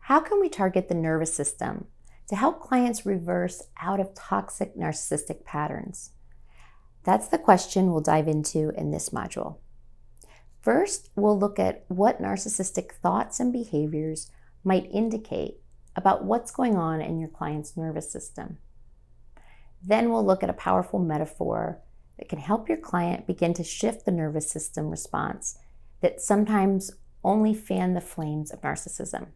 How can we target the nervous system to help clients reverse out of toxic narcissistic patterns? That's the question we'll dive into in this module. First, we'll look at what narcissistic thoughts and behaviors might indicate about what's going on in your client's nervous system. Then we'll look at a powerful metaphor that can help your client begin to shift the nervous system response that sometimes only fan the flames of narcissism.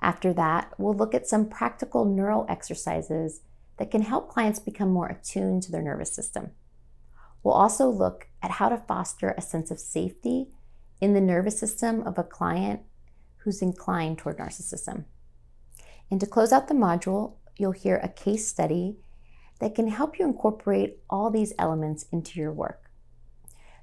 After that, we'll look at some practical neural exercises that can help clients become more attuned to their nervous system. We'll also look at how to foster a sense of safety in the nervous system of a client who's inclined toward narcissism. And to close out the module, you'll hear a case study that can help you incorporate all these elements into your work.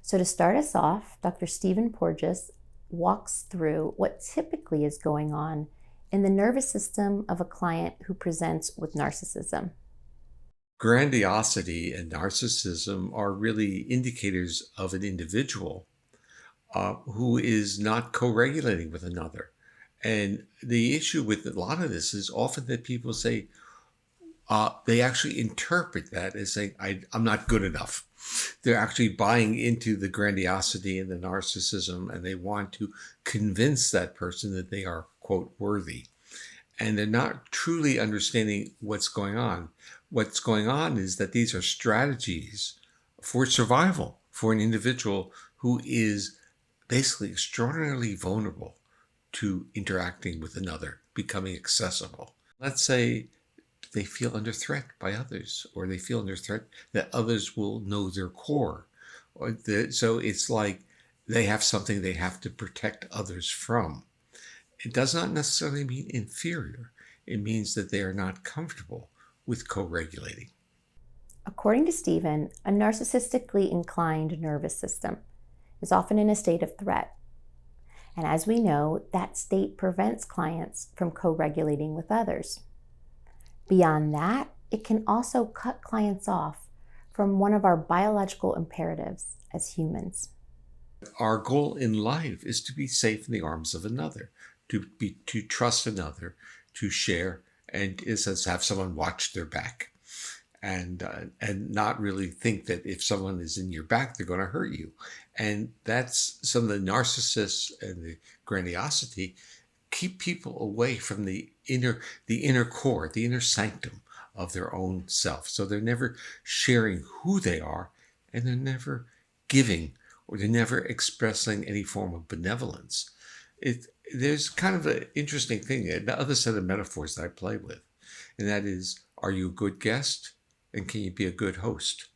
So to start us off, Dr. Stephen Porges walks through what typically is going on in the nervous system of a client who presents with narcissism. Grandiosity and narcissism are really indicators of an individual who is not co-regulating with another. And the issue with a lot of this is often that people say, they actually interpret that as saying, I'm not good enough. They're actually buying into the grandiosity and the narcissism, and they want to convince that person that they are, quote, worthy. And they're not truly understanding what's going on. What's going on is that these are strategies for survival for an individual who is basically extraordinarily vulnerable to interacting with another, becoming accessible. Let's say they feel under threat by others, or they feel under threat that others will know their core. So it's like they have something they have to protect others from. It does not necessarily mean inferior. It means that they are not comfortable with co-regulating. According to Stephen, a narcissistically inclined nervous system is often in a state of threat. And as we know, that state prevents clients from co-regulating with others. Beyond that, it can also cut clients off from one of our biological imperatives as humans. Our goal in life is to be safe in the arms of another, to trust another, to share, and have someone watch their back, and not really think that if someone is in your back, they're going to hurt you. And that's some of the narcissists and the grandiosity keep people away from the inner core, the inner sanctum of their own self. So they're never sharing who they are, and they're never giving, or they're never expressing any form of benevolence. There's kind of an interesting thing, the other set of metaphors that I play with, and that is, are you a good guest, and can you be a good host?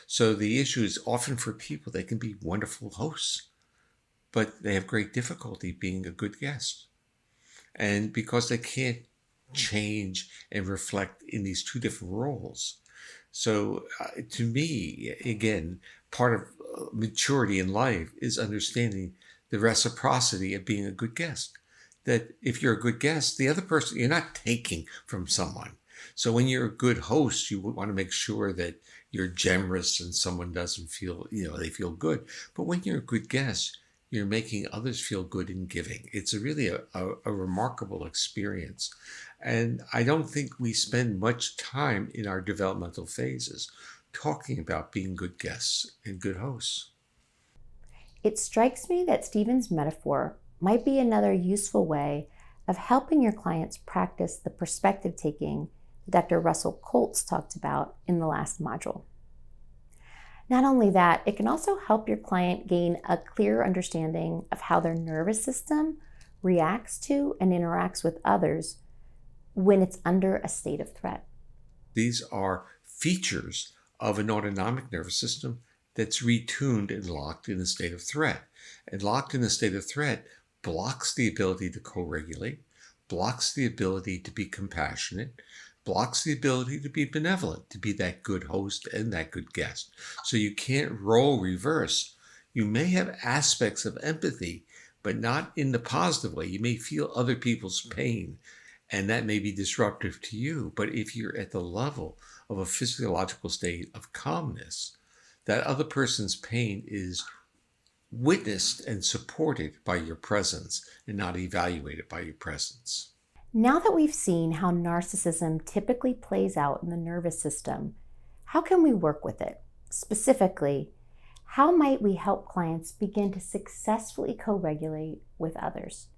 So the issue is often for people, they can be wonderful hosts, but they have great difficulty being a good guest. And because they can't change and reflect in these two different roles. So to me, again, part of maturity in life is understanding the reciprocity of being a good guest. That if you're a good guest, the other person, you're not taking from someone. So when you're a good host, you want to make sure that you're generous and someone doesn't feel, they feel good. But when you're a good guest, you're making others feel good in giving. It's really a remarkable experience. And I don't think we spend much time in our developmental phases talking about being good guests and good hosts. It strikes me that Stephen's metaphor might be another useful way of helping your clients practice the perspective taking that Dr. Russell Coltz talked about in the last module. Not only that, it can also help your client gain a clear understanding of how their nervous system reacts to and interacts with others when it's under a state of threat. These are features of an autonomic nervous system that's retuned and locked in a state of threat. And locked in a state of threat blocks the ability to co-regulate, blocks the ability to be compassionate, blocks the ability to be benevolent, to be that good host and that good guest. So you can't role reverse. You may have aspects of empathy, but not in the positive way. You may feel other people's pain, and that may be disruptive to you. But if you're at the level of a physiological state of calmness, that other person's pain is witnessed and supported by your presence and not evaluated by your presence. Now that we've seen how narcissism typically plays out in the nervous system, how can we work with it? Specifically, how might we help clients begin to successfully co-regulate with others?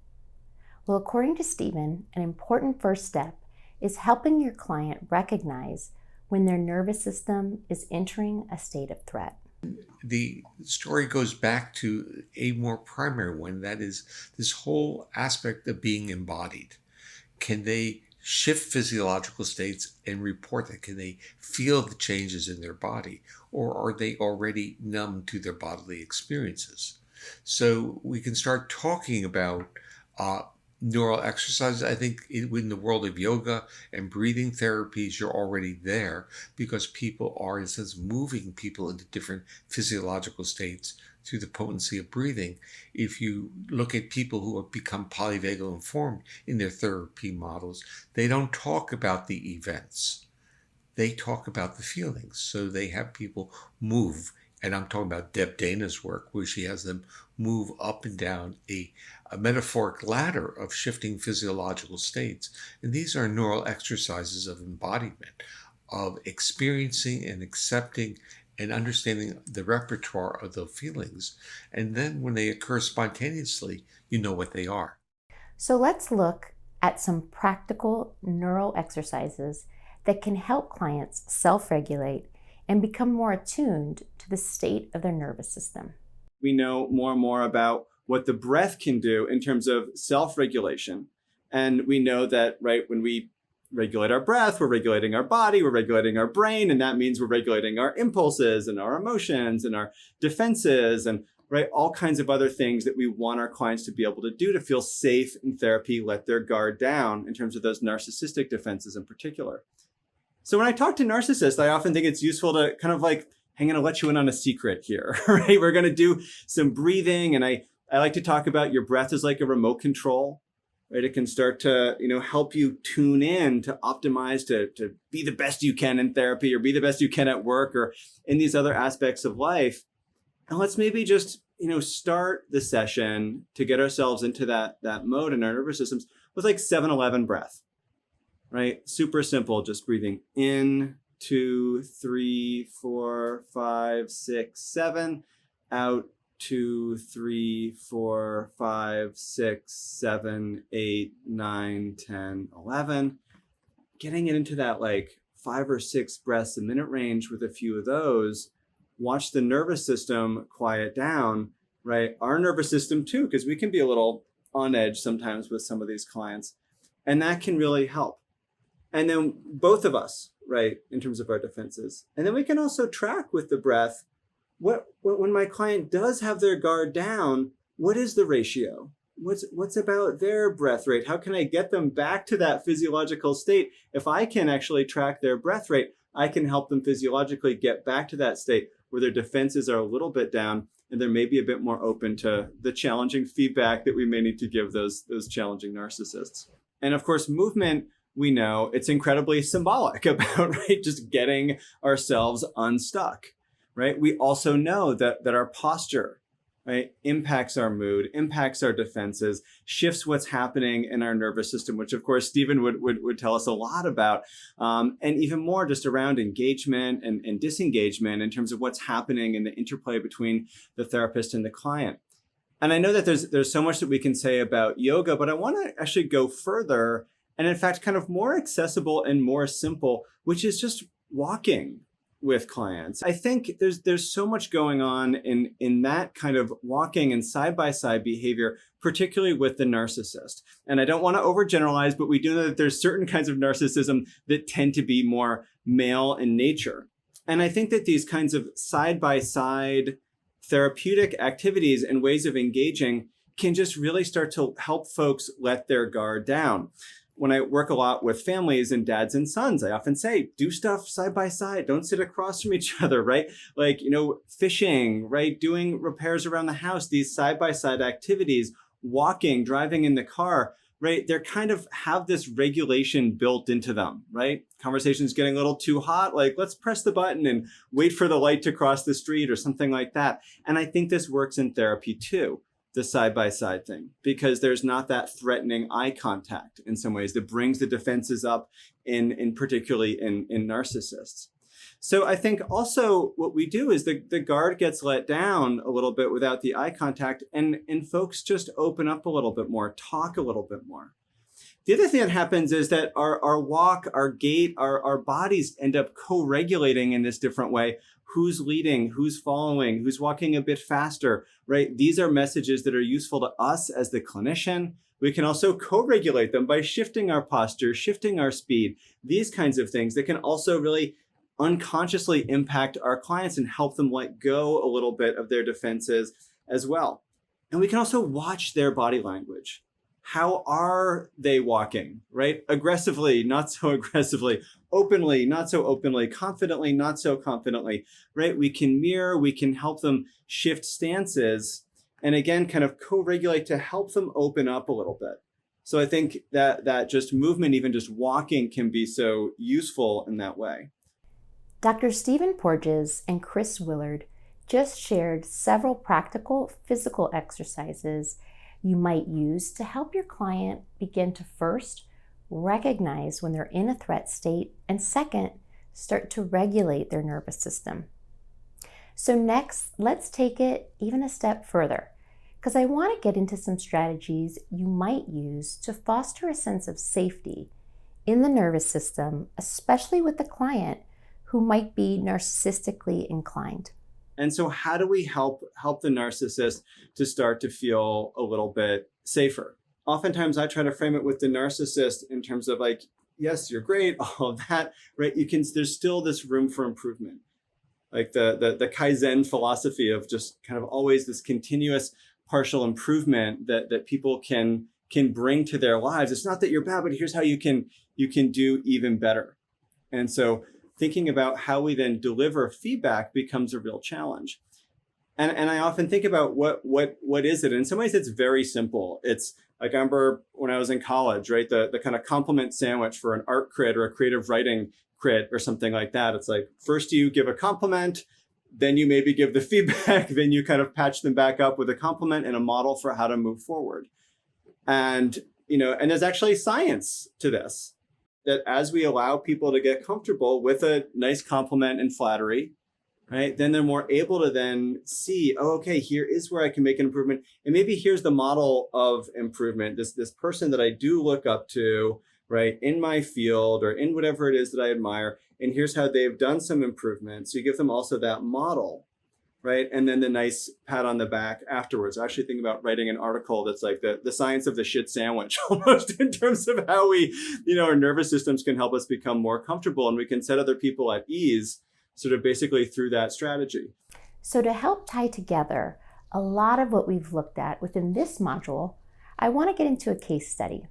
Well, according to Stephen, an important first step is helping your client recognize when their nervous system is entering a state of threat. The story goes back to a more primary one, that is this whole aspect of being embodied. Can they shift physiological states and report that? Can they feel the changes in their body, or are they already numb to their bodily experiences? So we can start talking about neural exercises. I think in the world of yoga and breathing therapies, you're already there because people are, in a sense, moving people into different physiological states through the potency of breathing. If you look at people who have become polyvagal informed in their therapy models, they don't talk about the events. They talk about the feelings. So they have people move. And I'm talking about Deb Dana's work, where she has them move up and down a metaphoric ladder of shifting physiological states. And these are neural exercises of embodiment, of experiencing and accepting and understanding the repertoire of the feelings. And then when they occur spontaneously, you know what they are. So let's look at some practical neural exercises that can help clients self-regulate and become more attuned to the state of their nervous system. We know more and more about what the breath can do in terms of self-regulation. And we know that, right, when we regulate our breath, we're regulating our body, we're regulating our brain, and that means we're regulating our impulses and our emotions and our defenses and, right, all kinds of other things that we want our clients to be able to do to feel safe in therapy, let their guard down in terms of those narcissistic defenses in particular. So when I talk to narcissists, I often think it's useful to kind of like, I'm going to let you in on a secret here, right? We're going to do some breathing. And I like to talk about your breath as like a remote control, right? It can start to, help you tune in to optimize, to be the best you can in therapy or be the best you can at work or in these other aspects of life. And let's maybe just, start the session to get ourselves into that mode in our nervous systems with like 7-11 breath. Right? Super simple, just breathing in, 2, 3, 4, 5, 6, 7, out, 2, 3, 4, 5, 6, 7, 8, 9, 10, 11. Getting it into that like 5 or 6 breaths a minute range with a few of those. Watch the nervous system quiet down, right? Our nervous system too, because we can be a little on edge sometimes with some of these clients. And that can really help. And then both of us, right, in terms of our defenses. And then we can also track with the breath, when my client does have their guard down, what is the ratio? What's about their breath rate? How can I get them back to that physiological state? If I can actually track their breath rate, I can help them physiologically get back to that state where their defenses are a little bit down and they're maybe a bit more open to the challenging feedback that we may need to give those challenging narcissists. And of course, movement, we know it's incredibly symbolic about, right, just getting ourselves unstuck, right? We also know that our posture, right, impacts our mood, impacts our defenses, shifts what's happening in our nervous system, which of course Stephen would tell us a lot about, and even more just around engagement and disengagement in terms of what's happening in the interplay between the therapist and the client. And I know that there's so much that we can say about yoga, but I want to actually go further and in fact, kind of more accessible and more simple, which is just walking with clients. I think there's so much going on in that kind of walking and side-by-side behavior, particularly with the narcissist. And I don't want to overgeneralize, but we do know that there's certain kinds of narcissism that tend to be more male in nature. And I think that these kinds of side-by-side therapeutic activities and ways of engaging can just really start to help folks let their guard down. When I work a lot with families and dads and sons, I often say, do stuff side by side. Don't sit across from each other, right? Like, fishing, right? Doing repairs around the house, these side by side activities, walking, driving in the car, right? They're kind of have this regulation built into them, right? Conversation's getting a little too hot. Like, let's press the button and wait for the light to cross the street or something like that. And I think this works in therapy too. the side-by-side thing, because there's not that threatening eye contact in some ways that brings the defenses up in particularly in narcissists. So I think also what we do is the guard gets let down a little bit without the eye contact, and folks just open up a little bit more, talk a little bit more. The other thing that happens is that our walk, our gait, our bodies end up co-regulating in this different way. Who's leading, who's following, who's walking a bit faster, right? These are messages that are useful to us as the clinician. We can also co-regulate them by shifting our posture, shifting our speed, these kinds of things that can also really unconsciously impact our clients and help them let go a little bit of their defenses as well. And we can also watch their body language. How are they walking, right? Aggressively, not so aggressively, openly, not so openly, confidently, not so confidently, right? We can mirror, we can help them shift stances, and again, kind of co-regulate to help them open up a little bit. So I think that just movement, even just walking, can be so useful in that way. Dr. Stephen Porges and Chris Willard just shared several practical physical exercises you might use to help your client begin to first recognize when they're in a threat state, and second, start to regulate their nervous system. So next, let's take it even a step further, because I want to get into some strategies you might use to foster a sense of safety in the nervous system, especially with the client who might be narcissistically inclined. And so how do we help the narcissist to start to feel a little bit safer? Oftentimes I try to frame it with the narcissist in terms of like, yes, you're great, all of that, right? There's still this room for improvement. Like the Kaizen philosophy of just kind of always this continuous partial improvement that people can bring to their lives. It's not that you're bad, but here's how you can do even better. And so thinking about how we then deliver feedback becomes a real challenge. And I often think about what is it? In some ways, it's very simple. It's like, I remember when I was in college, right? The kind of compliment sandwich for an art crit or a creative writing crit or something like that. It's like, first you give a compliment, then you maybe give the feedback, then you kind of patch them back up with a compliment and a model for how to move forward. And, and there's actually science to this, that as we allow people to get comfortable with a nice compliment and flattery, right, then they're more able to then see, oh, okay, here is where I can make an improvement. And maybe here's the model of improvement, this person that I do look up to, right, in my field or in whatever it is that I admire. And here's how they've done some improvement. So you give them also that model, right? And then the nice pat on the back afterwards. I actually think about writing an article that's like the science of the shit sandwich, almost, in terms of how we, our nervous systems can help us become more comfortable, and we can set other people at ease, sort of basically through that strategy. So to help tie together a lot of what we've looked at within this module, I want to get into a case study.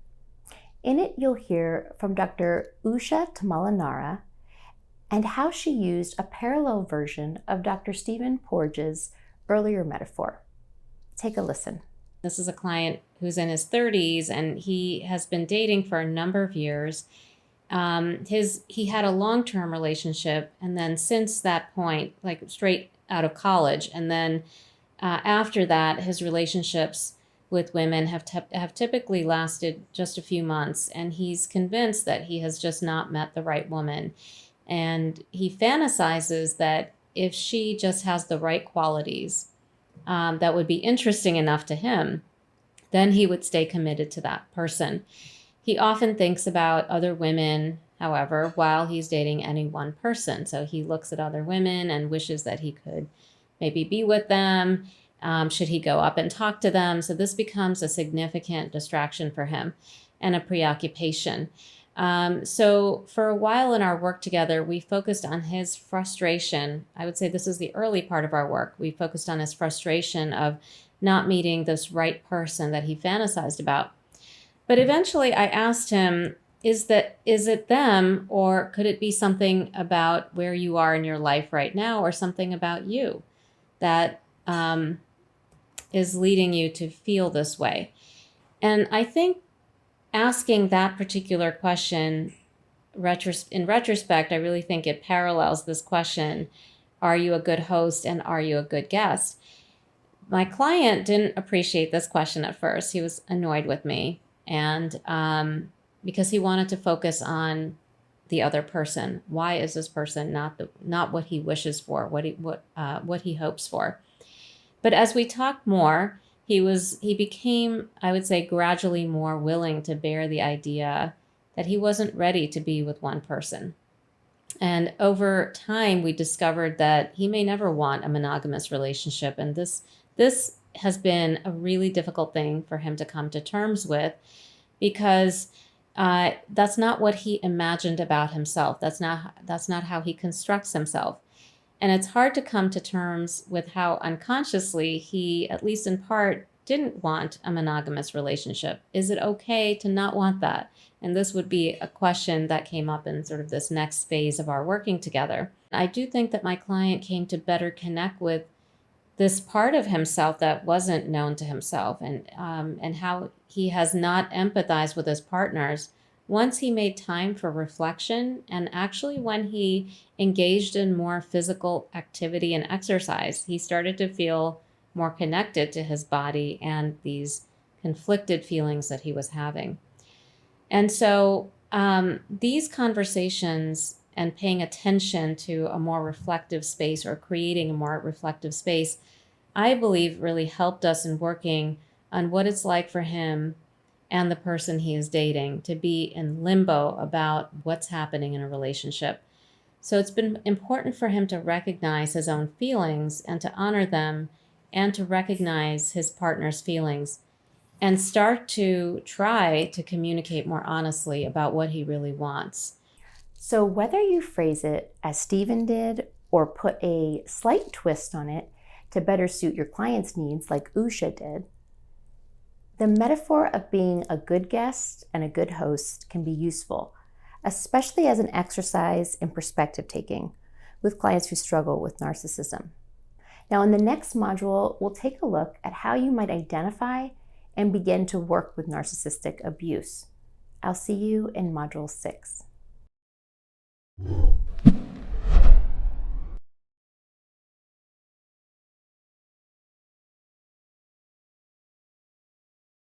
In it, you'll hear from Dr. Usha Tamalanara and how she used a parallel version of Dr. Stephen Porges' earlier metaphor. Take a listen. This is a client who's in his 30s, and he has been dating for a number of years. He had a long-term relationship, and then since that point, like straight out of college, and then after that, his relationships with women have typically lasted just a few months, and he's convinced that he has just not met the right woman. And he fantasizes that if she just has the right qualities that would be interesting enough to him, then he would stay committed to that person. He often thinks about other women, however, while he's dating any one person. So he looks at other women and wishes that he could maybe be with them. Should he go up and talk to them? So this becomes a significant distraction for him and a preoccupation. So for a while in our work together, we focused on his frustration. I would say this is the early part of our work. We focused on his frustration of not meeting this right person that he fantasized about. But eventually I asked him, is it them, or could it be something about where you are in your life right now, or something about you that is leading you to feel this way? And I think asking that particular question, in retrospect, I really think it parallels this question, are you a good host and are you a good guest? My client didn't appreciate this question at first. He was annoyed with me, and because he wanted to focus on the other person. Why is this person not what he wishes for, what he hopes for? But as we talked more, he became, I would say, gradually more willing to bear the idea that he wasn't ready to be with one person. And over time, we discovered that he may never want a monogamous relationship. And this has been a really difficult thing for him to come to terms with, because that's not what he imagined about himself. That's not how he constructs himself. And it's hard to come to terms with how unconsciously he, at least in part, didn't want a monogamous relationship. Is it okay to not want that? And this would be a question that came up in sort of this next phase of our working together. I do think that my client came to better connect with this part of himself that wasn't known to himself, and how he has not empathized with his partners once he made time for reflection, and actually when he engaged in more physical activity and exercise. He started to feel more connected to his body and these conflicted feelings that he was having. And so these conversations and paying attention to a more reflective space, or creating a more reflective space, I believe really helped us in working on what it's like for him and the person he is dating to be in limbo about what's happening in a relationship. So it's been important for him to recognize his own feelings and to honor them, and to recognize his partner's feelings, and start to try to communicate more honestly about what he really wants. So whether you phrase it as Stephen did, or put a slight twist on it to better suit your client's needs like Usha did, the metaphor of being a good guest and a good host can be useful, especially as an exercise in perspective taking with clients who struggle with narcissism. Now, in the next module, we'll take a look at how you might identify and begin to work with narcissistic abuse. I'll see you in Module 6.